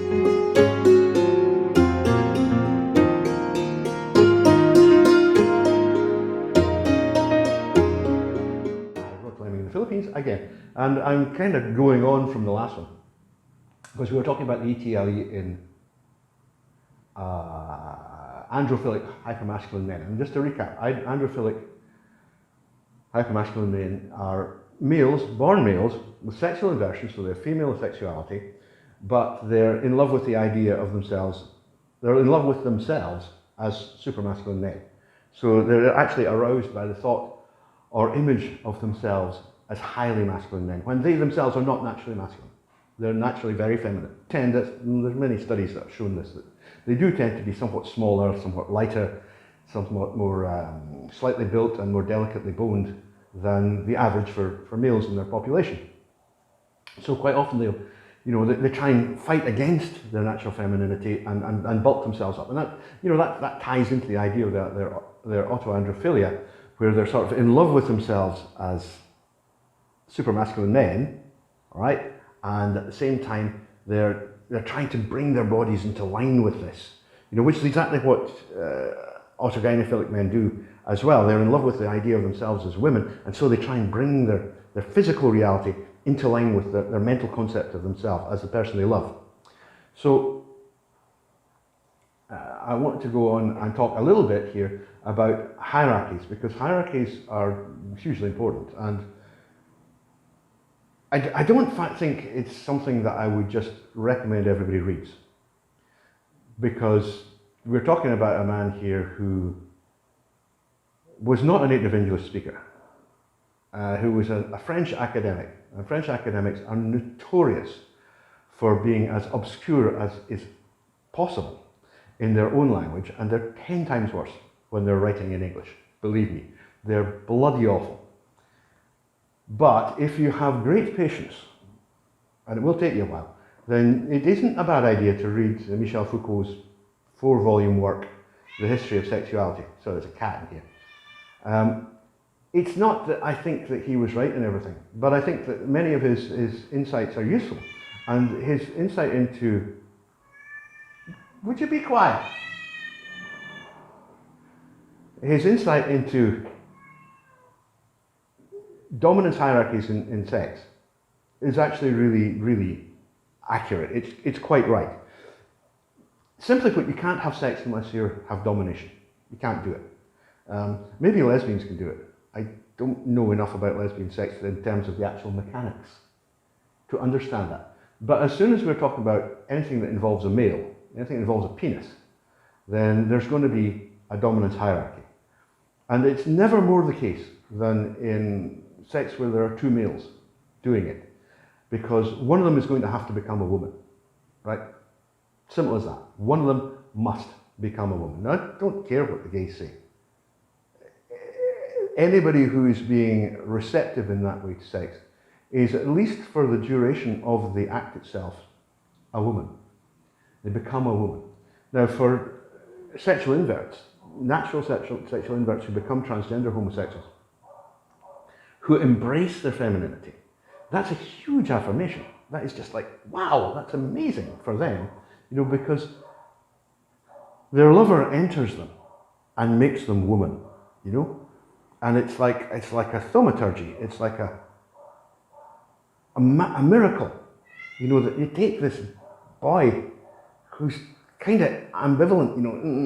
Fleming in the Philippines again, and I'm kind of going on from the last one because we were talking about the ETLE in androphilic hypermasculine men. And just to recap, androphilic hypermasculine men are males, born males, with sexual inversion, so they're female sexuality, but they're in love with the idea of themselves, they're in love with themselves as supermasculine men. So they're actually aroused by the thought or image of themselves as highly masculine men, when they themselves are not naturally masculine. They're naturally very feminine. There's many studies that have shown this, that they do tend to be somewhat smaller, somewhat lighter, somewhat more slightly built and more delicately boned than the average for males in their population. So quite often they try and fight against their natural femininity and bulk themselves up. And that ties into the idea of their autoandrophilia, where they're sort of in love with themselves as supermasculine men, all right? And at the same time, they're trying to bring their bodies into line with this, which is exactly what autogynephilic men do as well. They're in love with the idea of themselves as women, and so they try and bring their physical reality into line with their mental concept of themselves as the person they love. So I want to go on and talk a little bit here about hierarchies, because hierarchies are hugely important, and I don't think it's something that I would just recommend everybody reads, because we're talking about a man here who was not a native English speaker, who was a French academic, and French academics are notorious for being as obscure as is possible in their own language, and they're 10 times worse when they're writing in English. Believe me, they're bloody awful. But if you have great patience, and it will take you a while, then it isn't a bad idea to read Michel Foucault's 4-volume work, The History of Sexuality. So there's a cat in here. It's not that I think that he was right in everything, but I think that many of his insights are useful. And his insight into... Would you be quiet? His insight into dominance hierarchies in sex is actually really, really accurate. It's quite right. Simply put, you can't have sex unless you have domination. You can't do it. Maybe lesbians can do it. I don't know enough about lesbian sex in terms of the actual mechanics to understand that. But as soon as we're talking about anything that involves a male, anything that involves a penis, then there's going to be a dominance hierarchy. And it's never more the case than in sex where there are 2 males doing it, because one of them is going to have to become a woman, right? Simple as that. One of them must become a woman. Now, I don't care what the gays say. Anybody who is being receptive in that way to sex is, at least for the duration of the act itself, a woman. They become a woman. Now, for sexual inverts, natural sexual inverts who become transgender homosexuals, who embrace their femininity, that's a huge affirmation. That is just like, wow, that's amazing for them, because their lover enters them and makes them woman, and it's like a thaumaturgy. It's like a miracle, that you take this boy who's kind of ambivalent,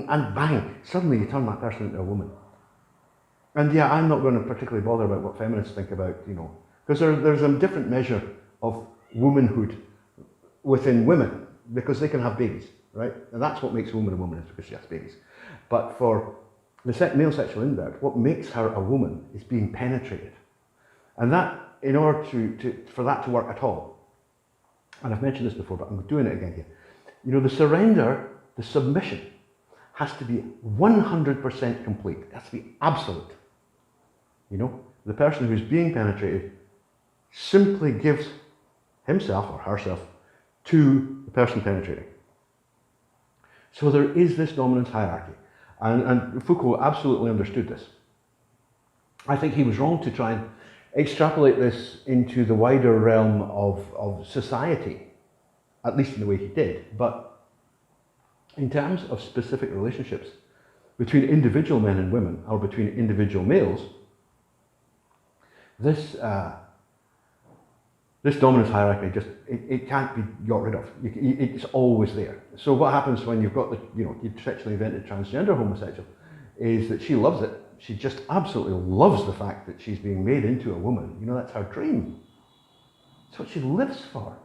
and bang, suddenly you turn that person into a woman. And yeah, I'm not going to particularly bother about what feminists think about, because there's a different measure of womanhood within women, because they can have babies, right? And that's what makes a woman, is because she has babies. But for the male sexual invert, what makes her a woman is being penetrated. And that, in order for that to work at all, and I've mentioned this before, but I'm doing it again here, the surrender, the submission, has to be 100% complete. It has to be absolute. The person who's being penetrated simply gives himself or herself to the person penetrating. So there is this dominance hierarchy. And Foucault absolutely understood this. I think he was wrong to try and extrapolate this into the wider realm of society. at least in the way he did. But in terms of specific relationships between individual men and women, or between individual males, this dominance hierarchy just it can't be got rid of. It's always there. So what happens when you've got the sexually invented transgender homosexual is that she loves it. She just absolutely loves the fact that she's being made into a woman. That's her dream. It's what she lives for.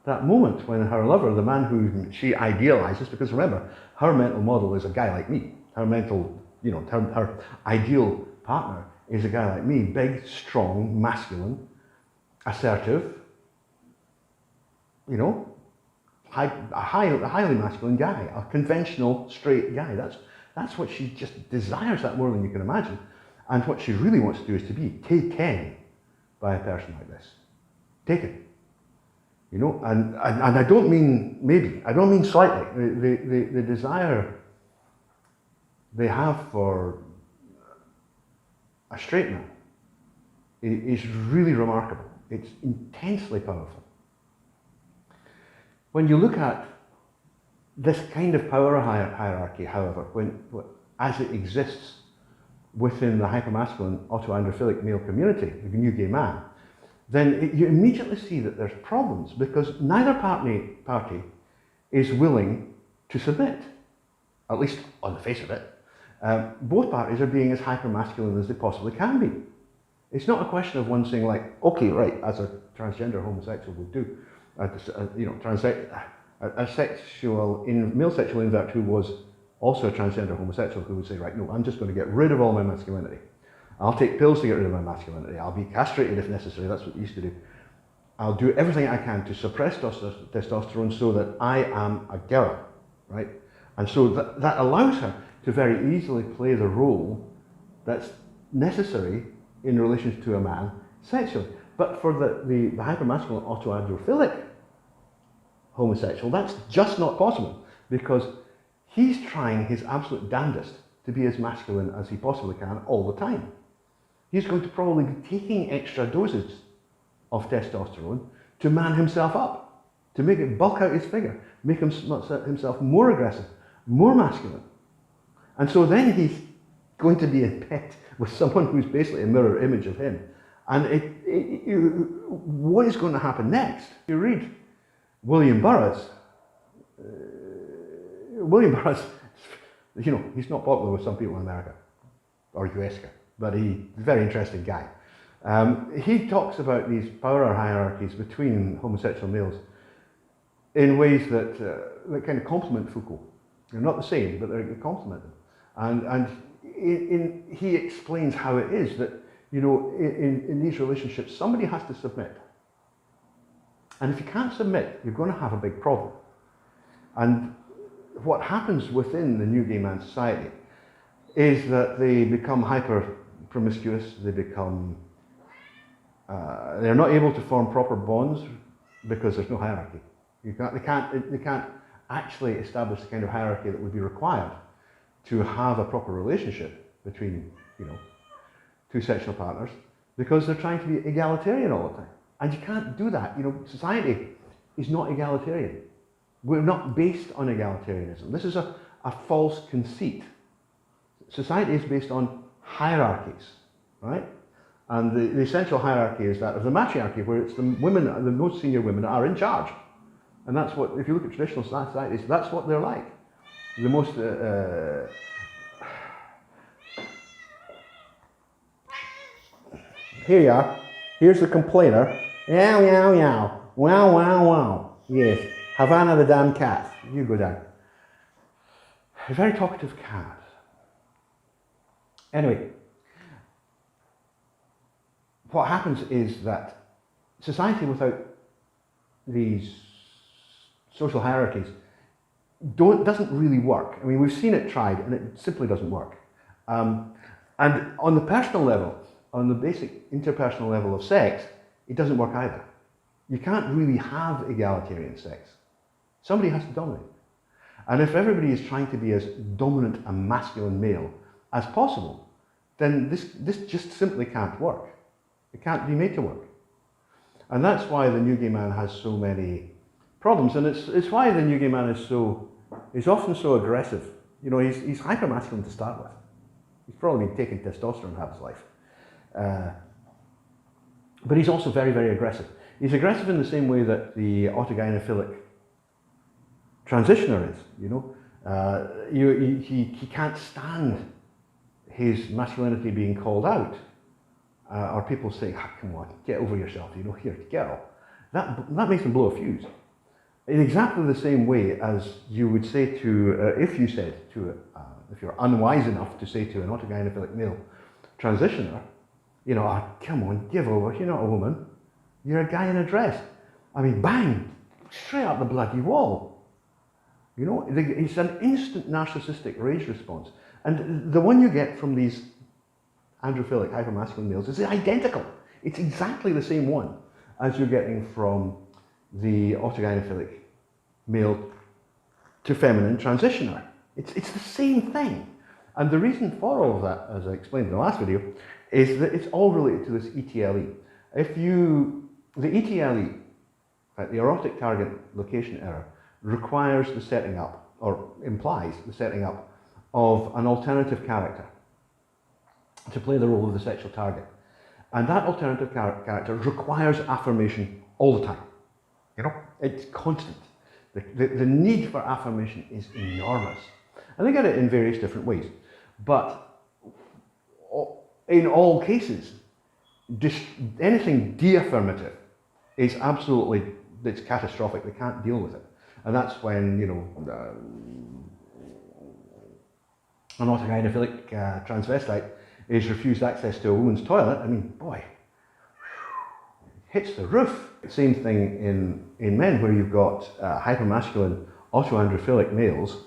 That moment when her lover, the man who she idealizes, because remember, her mental model is a guy like me. Her mental, her ideal partner is a guy like me, big, strong, masculine, assertive, a highly masculine guy, a conventional straight guy. That's what she just desires, that more than you can imagine. And what she really wants to do is to be taken by a person like this. Taken. And I don't mean maybe, I don't mean slightly. The desire they have for a straight man is really remarkable. It's intensely powerful. When you look at this kind of power hierarchy, however, as it exists within the hypermasculine autoandrophilic male community, the new gay man, then you immediately see that there's problems, because neither party is willing to submit, at least on the face of it. Both parties are being as hypermasculine as they possibly can be. It's not a question of one saying like, okay, right, as a transgender homosexual would do, a male sexual invert who was also a transgender homosexual who would say, right, no, I'm just going to get rid of all my masculinity. I'll take pills to get rid of my masculinity. I'll be castrated if necessary. That's what they used to do. I'll do everything I can to suppress testosterone so that I am a girl, right? And so that allows her to very easily play the role that's necessary in relation to a man sexually. But for the hypermasculine autoandrophilic homosexual, that's just not possible, because he's trying his absolute damnedest to be as masculine as he possibly can all the time. He's going to probably be taking extra doses of testosterone to man himself up, to make it bulk out his figure, make himself more aggressive, more masculine. And so then he's going to be in bed with someone who's basically a mirror image of him. And what is going to happen next? You read William Burroughs. He's not popular with some people in America, or US, but he's a very interesting guy. He talks about these power hierarchies between homosexual males in ways that kind of complement Foucault. They're not the same, but they complement them. And he explains how it is that, in these relationships, somebody has to submit. And if you can't submit, you're going to have a big problem. And what happens within the new gay man society is that they become hyper promiscuous, they're not able to form proper bonds because there's no hierarchy. They can't actually establish the kind of hierarchy that would be required to have a proper relationship between, two sexual partners, because they're trying to be egalitarian all the time. And you can't do that. Society is not egalitarian. We're not based on egalitarianism. This is a false conceit. Society is based on hierarchies, right? And the essential hierarchy is that of the matriarchy, where it's the women, the most senior women are in charge. And that's what, if you look at traditional societies, that's what they're like. The most, here you are. Here's the complainer. Meow, meow, meow. Wow, wow, wow. Yes. Havana the damn cat. You go down. A very talkative cat. Anyway, what happens is that society without these social hierarchies doesn't really work. I mean, we've seen it tried, and it simply doesn't work. And on the personal level, on the basic interpersonal level of sex, it doesn't work either. You can't really have egalitarian sex. Somebody has to dominate. And if everybody is trying to be as dominant a masculine male as possible, then this just simply can't work. It can't be made to work. And that's why the new gay man has so many problems, and it's why the new gay man is often so aggressive. You know, he's hyper-masculine to start with. He's probably been taking testosterone half his life. But he's also very, very aggressive. He's aggressive in the same way that the autogynephilic transitioner is, you know. He can't stand his masculinity being called out, or people saying, ah, come on, get over yourself, you know, here, girl. That makes him blow a fuse. In exactly the same way as you would say to, if you're unwise enough to say to an autogynephilic male transitioner, you know, oh, come on, give over, you're not a woman, you're a guy in a dress. I mean, bang, straight up the bloody wall. You know, it's an instant narcissistic rage response. And the one you get from these androphilic, hypermasculine males is identical. It's exactly the same one as you're getting from the autogynephilic male to feminine transitioner. It's the same thing. And the reason for all of that, as I explained in the last video, is that it's all related to this ETLE. The ETLE, the erotic target location error, requires the setting up, or implies the setting up, of an alternative character to play the role of the sexual target. And that alternative character requires affirmation all the time. You know, it's constant. The need for affirmation is enormous. And they get it in various different ways. But in all cases, anything de-affirmative is absolutely, it's catastrophic. They can't deal with it. And that's when, you know, an autogynephilic transvestite is refused access to a woman's toilet. I mean, boy, hits the roof. Same thing in men, where you've got hypermasculine autoandrophilic males.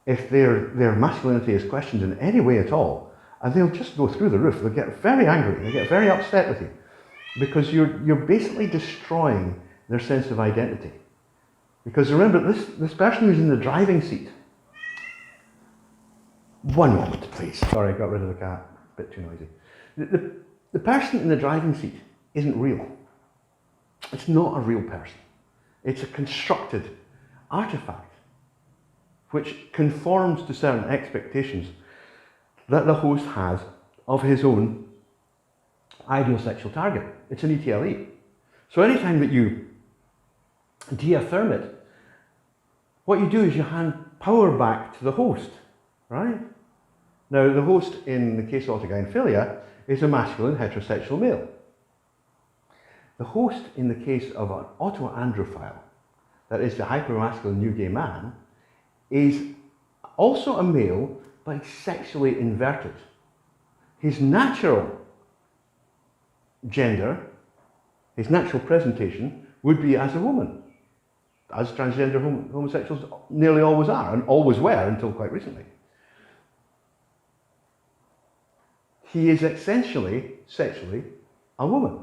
If their masculinity is questioned in any way at all, and they'll just go through the roof. They'll get very angry. They get very upset with you, because you're basically destroying their sense of identity. Because remember, this person who's in the driving seat. One moment, please. Sorry, I got rid of the cat. A bit too noisy. The person in the driving seat isn't real. It's not a real person. It's a constructed artifact which conforms to certain expectations that the host has of his own ideal sexual target. It's an ETLE. So anytime that you de-affirm it, what you do is you hand power back to the host, right? Now, the host in the case of autogynephilia is a masculine heterosexual male. The host in the case of an autoandrophile, that is the hypermasculine new gay man, is also a male, but sexually inverted. His natural gender, his natural presentation, would be as a woman, as transgender homosexuals nearly always are, and always were until quite recently. He is essentially, sexually, a woman.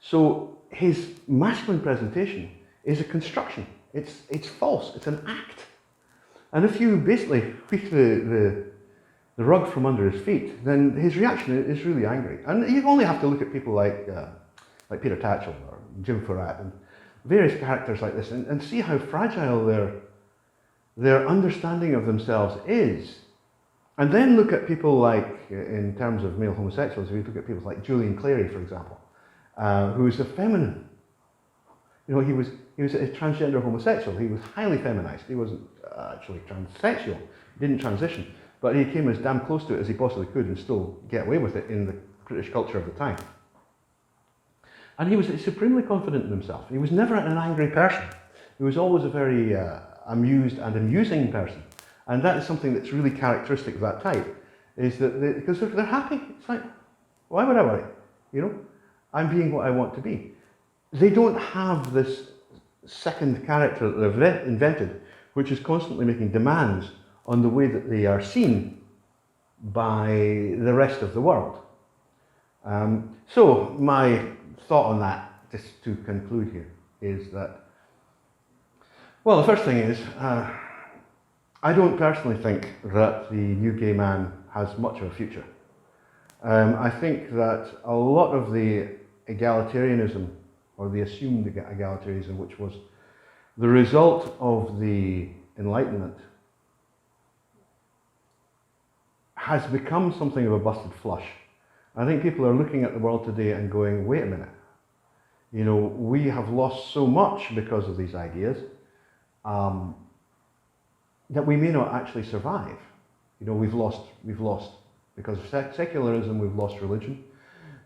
So his masculine presentation is a construction. It's false, it's an act. And if you basically sweep the rug from under his feet, then his reaction is really angry. And you only have to look at people like Peter Tatchell or Jim Farrat and various characters like this and see how fragile their understanding of themselves is. And then look at people like, in terms of male homosexuals, we look at people like Julian Clary, for example, who is a feminine. You know, he was a transgender homosexual. He was highly feminized. He wasn't actually transsexual. He didn't transition, but he came as damn close to it as he possibly could and still get away with it in the British culture of the time. And he was supremely confident in himself. He was never an angry person. He was always a very amused and amusing person. And that is something that's really characteristic of that type, is that because they're happy. It's like, why would I worry? You know, I'm being what I want to be. They don't have this second character that they've invented, which is constantly making demands on the way that they are seen by the rest of the world. So my thought on that, just to conclude here, is that, well, the first thing is, I don't personally think that the new gay man has much of a future. I think that a lot of the egalitarianism, or the assumed egalitarianism, which was The result of the Enlightenment has become something of a busted flush. I think people are looking at the world today and going, wait a minute, you know, we have lost so much because of these ideas that we may not actually survive. You know, we've lost because of secularism, we've lost religion,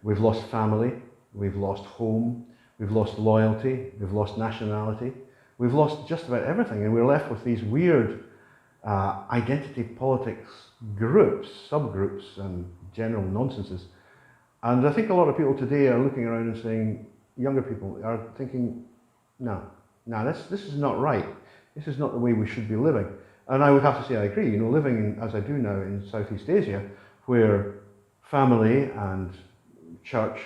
we've lost family, we've lost home, we've lost loyalty, we've lost nationality, we've lost just about everything, and we're left with these weird identity politics groups, subgroups, and general nonsenses. And I think a lot of people today are looking around and saying, younger people are thinking, no, this is not right. This is not the way we should be living. And I would have to say I agree. You know, living as I do now in Southeast Asia, where family and church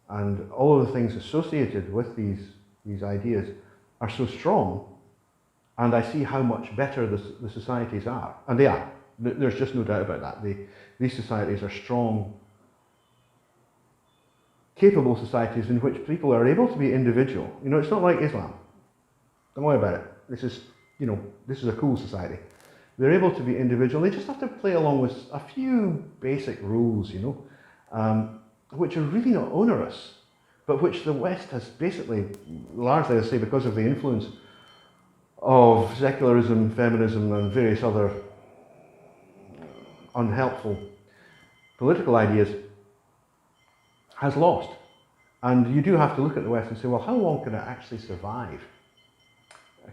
and all of the things associated with these ideas are so strong, and I see how much better the societies are. And they are. There's just no doubt about that. These societies are strong, capable societies in which people are able to be individual. You know, it's not like Islam. Don't worry about it. This is, you know, this is a cool society. They're able to be individual. They just have to play along with a few basic rules, you know, which are really not onerous, but which the West has basically, largely, I say, because of the influence of secularism, feminism, and various other unhelpful political ideas, has lost. And you do have to look at the West and say, well, how long can it actually survive?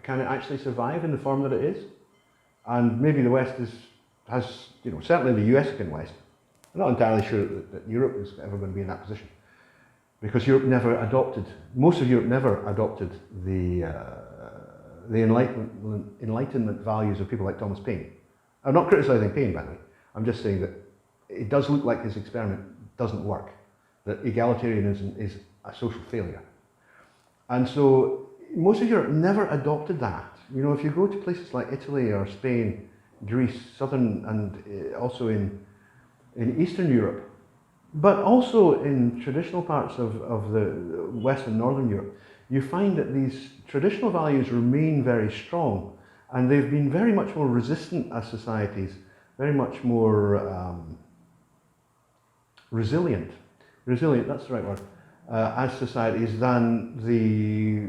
Can it actually survive in the form that it is? And maybe the West has, you know, certainly the US-can West. I'm not entirely sure that Europe is ever going to be in that position, because Europe never adopted, most of Europe never adopted the Enlightenment values of people like Thomas Paine. I'm not criticising Paine, by the way. I'm just saying that it does look like his experiment doesn't work, that egalitarianism is a social failure. And so most of Europe never adopted that. You know, if you go to places like Italy or Spain, Greece, southern, and also in Eastern Europe, but also in traditional parts of the West and Northern Europe, you find that these traditional values remain very strong, and they've been very much more resistant as societies, very much more resilient, that's the right word, as societies than the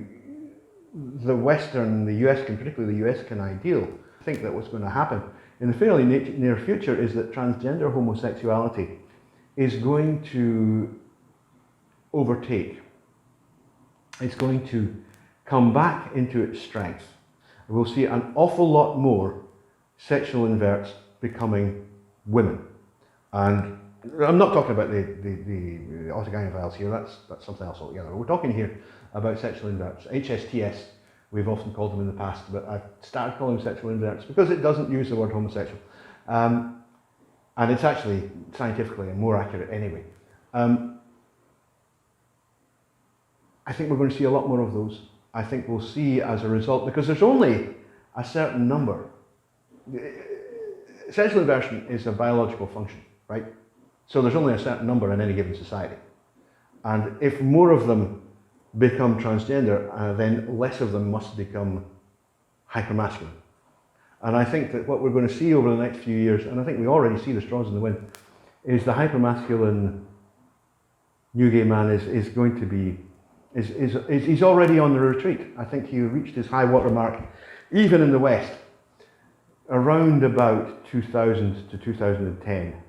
Western, the US-can, particularly the US-can ideal. I think that what's going to happen in the fairly near future is that transgender homosexuality is going to overtake. It's going to come back into its strength. We'll see an awful lot more sexual inverts becoming women. And I'm not talking about the autogynephils here, that's something else altogether. We're talking here about sexual inverts. HSTS, we've often called them in the past, but I've started calling them sexual inverts because it doesn't use the word homosexual. And it's actually scientifically more accurate anyway. I think we're going to see a lot more of those. I think we'll see as a result, because there's only a certain number. Sexual inversion is a biological function, right? So there's only a certain number in any given society. And if more of them become transgender, then less of them must become hypermasculine. And I think that what we're going to see over the next few years, and I think we already see the straws in the wind, is the hypermasculine new gay man is going to be, he's already on the retreat. I think he reached his high water mark, even in the West, around about 2000 to 2010.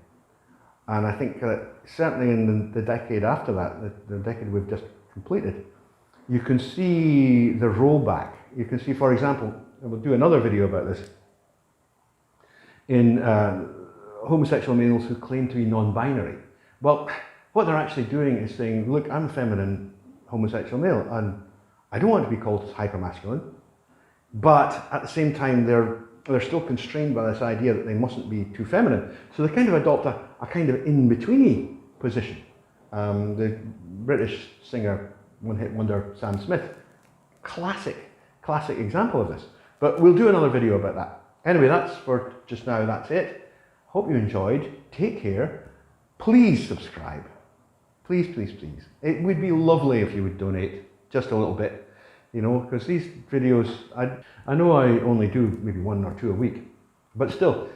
And I think that certainly in the decade after that, the decade we've just completed, you can see the rollback. You can see, for example, and we'll do another video about this, in homosexual males who claim to be non-binary. Well, what they're actually doing is saying, look, I'm a feminine homosexual male, and I don't want to be called hypermasculine, but at the same time, they're still constrained by this idea that they mustn't be too feminine. So they kind of adopt a kind of in-betweeny position. The British singer, one-hit wonder Sam Smith, classic example of this. But we'll do another video about that. Anyway, that's for just now, that's it. Hope you enjoyed. Take care. Please subscribe. Please, please, please. It would be lovely if you would donate just a little bit. you know, because these videos, I know I only do maybe 1 or 2 a week, but still,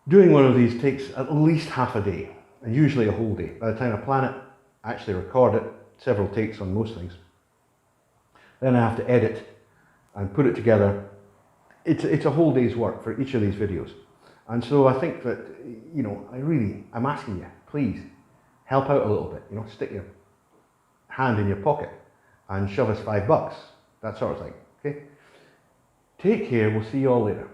doing one of these takes at least half a day, and usually a whole day. By the time I plan it, actually record it, several takes on most things, then I have to edit and put it together. It's a whole day's work for each of these videos. And so I think that, you know, I'm asking you, please, help out a little bit, you know, stick your hand in your pocket and shove us $5, that sort of thing, okay? Take care, we'll see you all later.